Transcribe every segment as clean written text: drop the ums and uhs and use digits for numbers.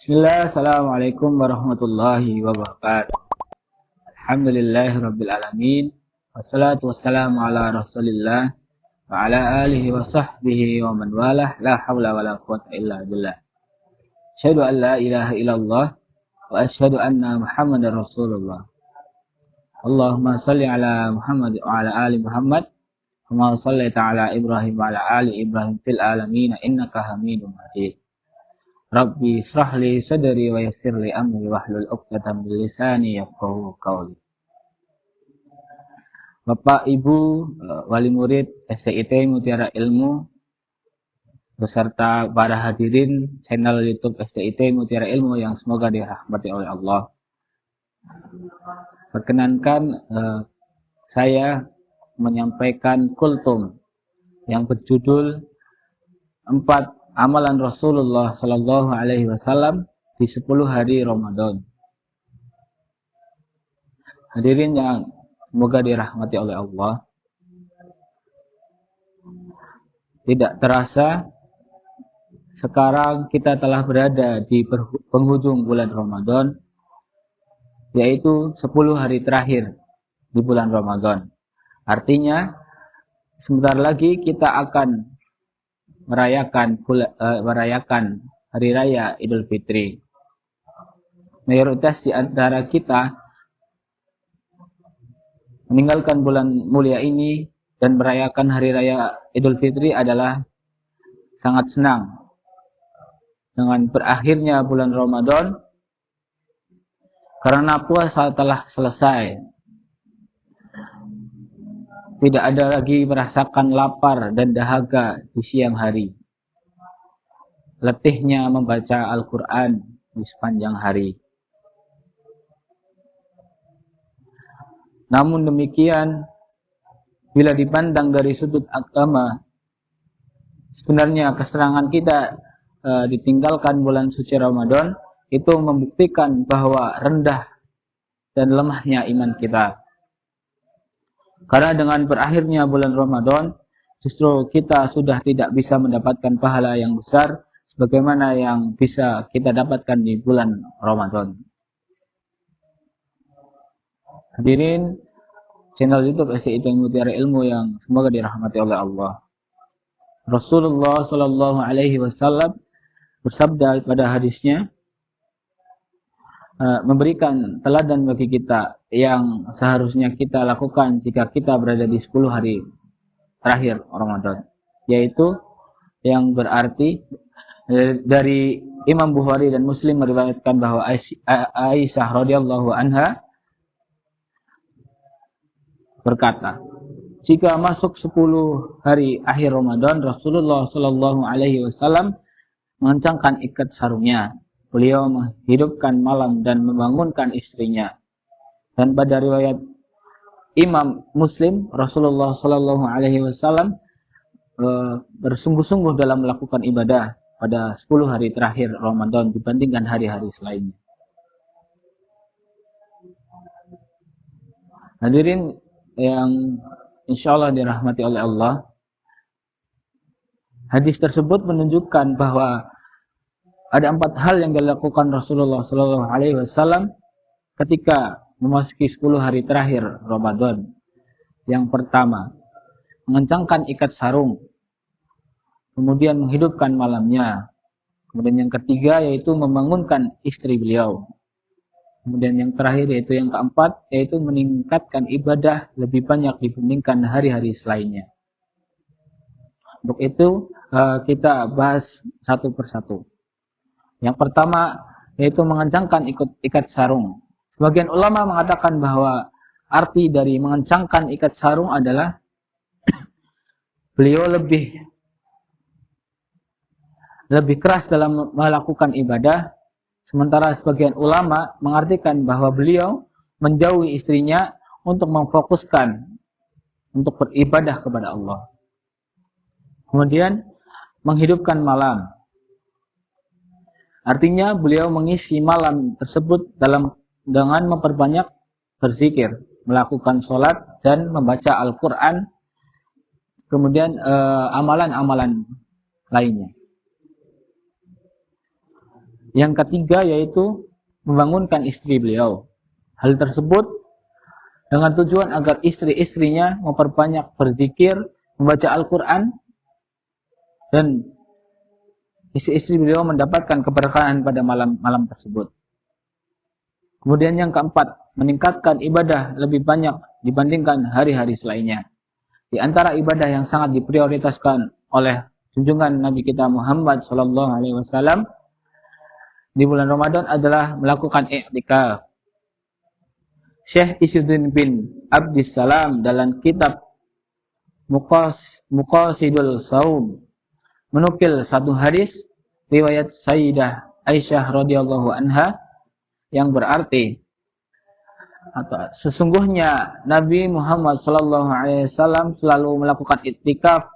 Bismillah, Assalamualaikum warahmatullahi wabarakatuh. Alhamdulillahirabbil alamin. Wassalatu wassalamu ala Rasulillah wa ala alihi wa sahbihi wa man walah. La haula wala quwwata illa billah. Asyhadu an la ilaha illallah wa asyhadu anna Muhammadar Rasulullah. Allahumma shalli ala Muhammad wa ala ali Muhammad. Kama shallaita ala Ibrahim wa ala ali Ibrahim fil alamin innaka Hamidum Majid. Rabbi israh li sadri wa yassir li amri wahlul 'uqdatam min lisani yafqahu qawli. Bapak, Ibu, wali murid STIT Mutiara Ilmu beserta para hadirin channel YouTube STIT Mutiara Ilmu yang semoga dirahmati oleh Allah. Perkenankan saya menyampaikan kultum yang berjudul 4 amalan Rasulullah Sallallahu Alaihi Wasallam di 10 hari Ramadan. Hadirin yang semoga dirahmati oleh Allah. Tidak terasa sekarang kita telah berada di penghujung bulan Ramadan, yaitu 10 hari terakhir di bulan Ramadan. Artinya sebentar lagi kita akan merayakan hari raya Idul Fitri. Mayoritas di antara kita meninggalkan bulan mulia ini dan merayakan hari raya Idul Fitri adalah sangat senang dengan berakhirnya bulan Ramadan, karena puasa telah selesai. Tidak ada lagi merasakan lapar dan dahaga di siang hari. Letihnya membaca Al-Quran di sepanjang hari. Namun demikian, bila dipandang dari sudut agama, sebenarnya kesenangan kita ditinggalkan bulan suci Ramadan itu membuktikan bahwa rendah dan lemahnya iman kita. Karena dengan berakhirnya bulan Ramadan, justru kita sudah tidak bisa mendapatkan pahala yang besar sebagaimana yang bisa kita dapatkan di bulan Ramadan. Hadirin channel YouTube STIT Mutiara Ilmu yang semoga dirahmati oleh Allah. Rasulullah Sallallahu Alaihi Wasallam bersabda pada hadisnya, memberikan teladan bagi kita yang seharusnya kita lakukan jika kita berada di 10 hari terakhir Ramadan, yaitu yang berarti dari Imam Bukhari dan Muslim meriwayatkan bahwa Aisyah radhiyallahu anha berkata, jika masuk 10 hari akhir Ramadan, Rasulullah Shallallahu Alaihi Wasallam mengencangkan ikat sarungnya. Beliau menghidupkan malam dan membangunkan istrinya. Dan pada riwayat Imam Muslim, Rasulullah Sallallahu Alaihi Wasallam bersungguh-sungguh dalam melakukan ibadah pada 10 hari terakhir Ramadan dibandingkan hari-hari selainnya. Hadirin yang insya Allah dirahmati oleh Allah, hadis tersebut menunjukkan bahwa ada 4 hal yang dilakukan Rasulullah Sallallahu Alaihi Wasallam ketika memasuki 10 hari terakhir Ramadan. Yang pertama, mengencangkan ikat sarung, kemudian menghidupkan malamnya. Kemudian yang ketiga yaitu membangunkan istri beliau. Kemudian yang terakhir yaitu yang keempat, yaitu meningkatkan ibadah lebih banyak dibandingkan hari-hari selainnya. Untuk itu kita bahas satu persatu. Yang pertama yaitu mengencangkan ikat sarung. Sebagian ulama mengatakan bahwa arti dari mengencangkan ikat sarung adalah beliau lebih keras dalam melakukan ibadah, sementara sebagian ulama mengartikan bahwa beliau menjauhi istrinya untuk memfokuskan untuk beribadah kepada Allah. Kemudian menghidupkan malam. Artinya beliau mengisi malam tersebut dengan memperbanyak berzikir, melakukan sholat dan membaca Al-Quran, kemudian amalan-amalan lainnya. Yang ketiga yaitu membangunkan istri beliau. Hal tersebut dengan tujuan agar istri-istrinya memperbanyak berzikir, membaca Al-Quran, dan istri-istri beliau mendapatkan keberkahan pada malam-malam tersebut. Kemudian yang keempat, meningkatkan ibadah lebih banyak dibandingkan hari-hari selainnya. Di antara ibadah yang sangat diprioritaskan oleh junjungan Nabi kita Muhammad SAW di bulan Ramadan adalah melakukan i'tikaf. Syekh Isyuddin bin Abdissalam dalam kitab Muqasidul Saum menukil satu hadis riwayat Sayyidah Aisyah radhiyallahu anha yang berarti atau sesungguhnya Nabi Muhammad SAW selalu melakukan iktikaf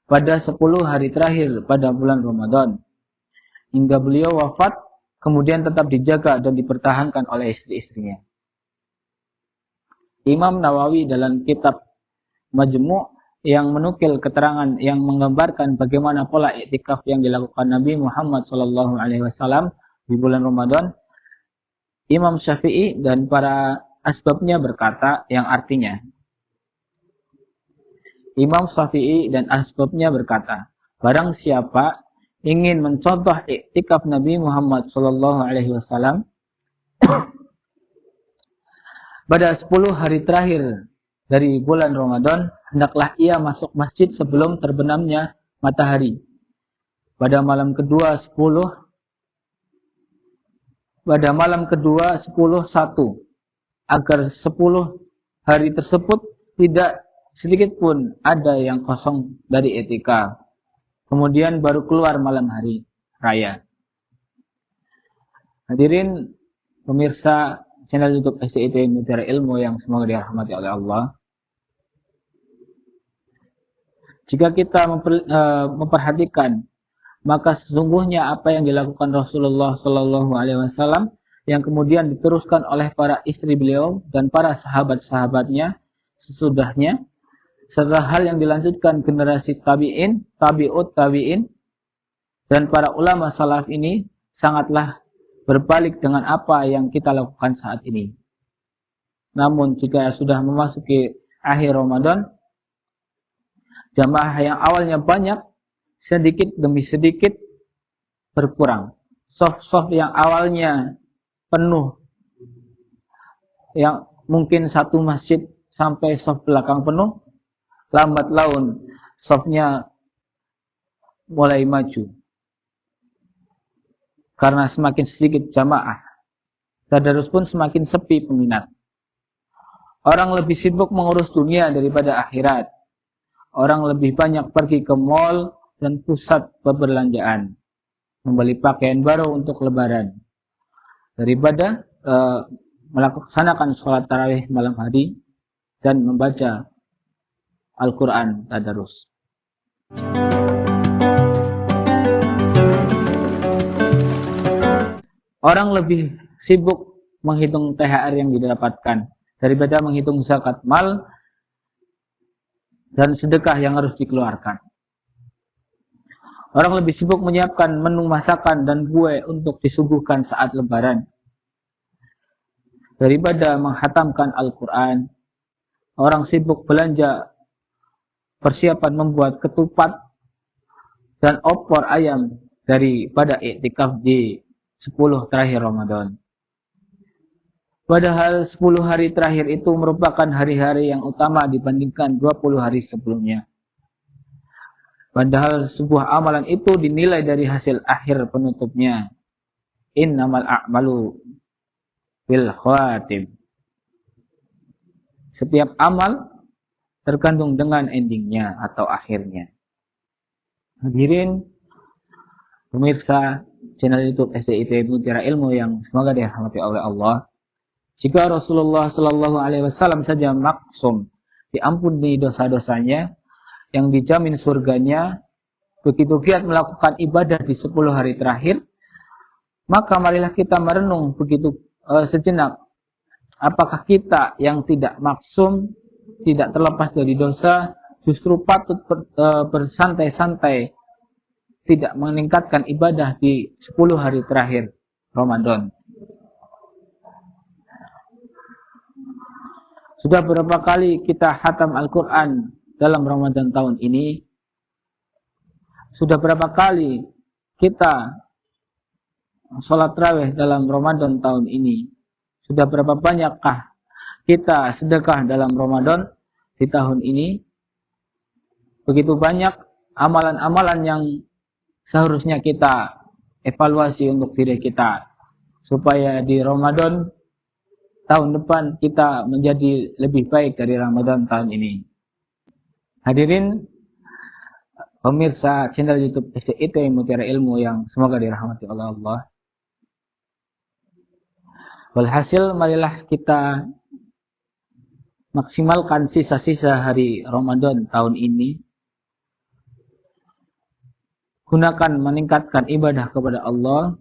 pada 10 hari terakhir pada bulan Ramadan hingga beliau wafat, kemudian tetap dijaga dan dipertahankan oleh istri-istrinya. Imam Nawawi dalam kitab Majmu' yang menukil keterangan yang menggambarkan bagaimana pola iktikaf yang dilakukan Nabi Muhammad SAW di bulan Ramadan, Imam Syafi'i dan para asbabnya berkata yang artinya, Imam Syafi'i dan asbabnya berkata, barang siapa ingin mencontoh iktikaf Nabi Muhammad SAW pada 10 hari terakhir dari bulan Ramadan, hendaklah ia masuk masjid sebelum terbenamnya matahari. Pada malam kedua 10 1 agar 10 hari tersebut tidak sedikit pun ada yang kosong dari iktikaf. Kemudian baru keluar malam hari raya. Hadirin pemirsa channel YouTube SDIT Mutiara Ilmu yang semoga dirahmati oleh Allah. Jika kita memperhatikan, maka sesungguhnya apa yang dilakukan Rasulullah SAW yang kemudian diteruskan oleh para istri beliau dan para sahabat-sahabatnya sesudahnya, serta hal yang dilanjutkan generasi tabi'in, tabi'ut tabi'in, dan para ulama salaf ini sangatlah berbalik dengan apa yang kita lakukan saat ini. Namun jika sudah memasuki akhir Ramadan, jamaah yang awalnya banyak, sedikit demi sedikit berkurang. Soft yang awalnya penuh, yang mungkin satu masjid sampai soft belakang penuh, lambat laun softnya mulai maju. Karena semakin sedikit jamaah, tadarus pun semakin sepi peminat. Orang lebih sibuk mengurus dunia daripada akhirat. Orang lebih banyak pergi ke mal dan pusat perbelanjaan, membeli pakaian baru untuk lebaran, daripada melaksanakan sholat tarawih malam hari dan membaca Al-Quran tadarus. Orang lebih sibuk menghitung THR yang didapatkan daripada menghitung zakat mal dan sedekah yang harus dikeluarkan. Orang lebih sibuk menyiapkan menu masakan dan kue untuk disuguhkan saat lebaran daripada menghatamkan Al-Quran. Orang sibuk belanja persiapan membuat ketupat dan opor ayam daripada iktikaf di 10 terakhir Ramadan. Padahal 10 hari terakhir itu merupakan hari-hari yang utama dibandingkan 20 hari sebelumnya. Padahal sebuah amalan itu dinilai dari hasil akhir penutupnya. Innamal a'malu bil khawatim. Setiap amal tergantung dengan endingnya atau akhirnya. Hadirin pemirsa channel YouTube SDIT Mutiara Ilmu yang semoga dirahmati oleh Allah. Jika Rasulullah SAW saja maksum diampuni dosa-dosanya, yang dijamin surganya, begitu giat melakukan ibadah di 10 hari terakhir, maka marilah kita merenung begitu sejenak. Apakah kita yang tidak maksum, tidak terlepas dari dosa, justru patut bersantai-santai, tidak meningkatkan ibadah di 10 hari terakhir Ramadan. Sudah berapa kali kita khatam Al-Quran dalam Ramadan tahun ini? Sudah berapa kali kita sholat tarawih dalam Ramadan tahun ini? Sudah berapa banyakkah kita sedekah dalam Ramadan di tahun ini? Begitu banyak amalan-amalan yang seharusnya kita evaluasi untuk diri kita, supaya di Ramadan tahun depan kita menjadi lebih baik dari Ramadan tahun ini. Hadirin pemirsa channel YouTube SDIT Mutiara Ilmu yang semoga dirahmati oleh Allah. Walhasil, marilah kita maksimalkan sisa-sisa hari Ramadan tahun ini. Gunakan meningkatkan ibadah kepada Allah.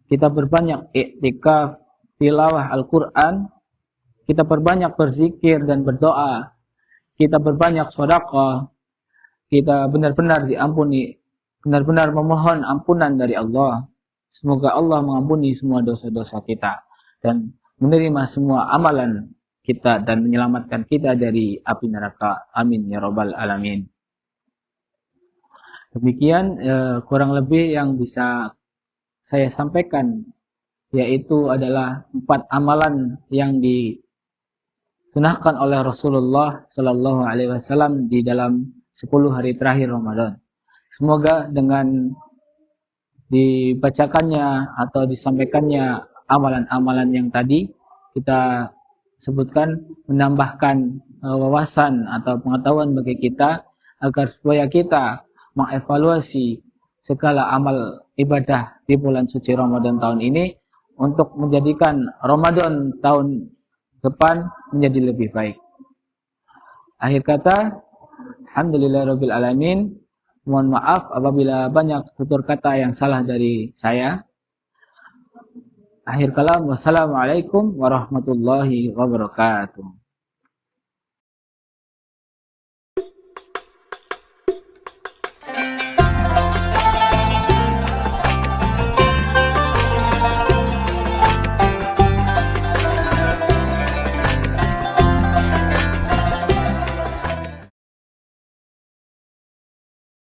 Kita berbanyak iktikaf, tilawah Al-Quran, kita berbanyak berzikir dan berdoa, kita berbanyak sedekah, kita benar-benar diampuni, benar-benar memohon ampunan dari Allah. Semoga Allah mengampuni semua dosa-dosa kita dan menerima semua amalan kita dan menyelamatkan kita dari api neraka. Amin ya rabbal alamin. Demikian kurang lebih yang bisa saya sampaikan, yaitu adalah 4 amalan yang disunahkan oleh Rasulullah Sallallahu Alaihi Wasallam di dalam 10 hari terakhir Ramadan. Semoga dengan dibacakannya atau disampaikannya amalan-amalan yang tadi kita sebutkan menambahkan wawasan atau pengetahuan bagi kita, agar supaya kita mengevaluasi segala amal ibadah di bulan suci Ramadan tahun ini untuk menjadikan Ramadan tahun depan menjadi lebih baik. Akhir kata, alhamdulillahirabbil alamin. Mohon maaf apabila banyak tutur kata yang salah dari saya. Akhir kalam, wassalamualaikum warahmatullahi wabarakatuh.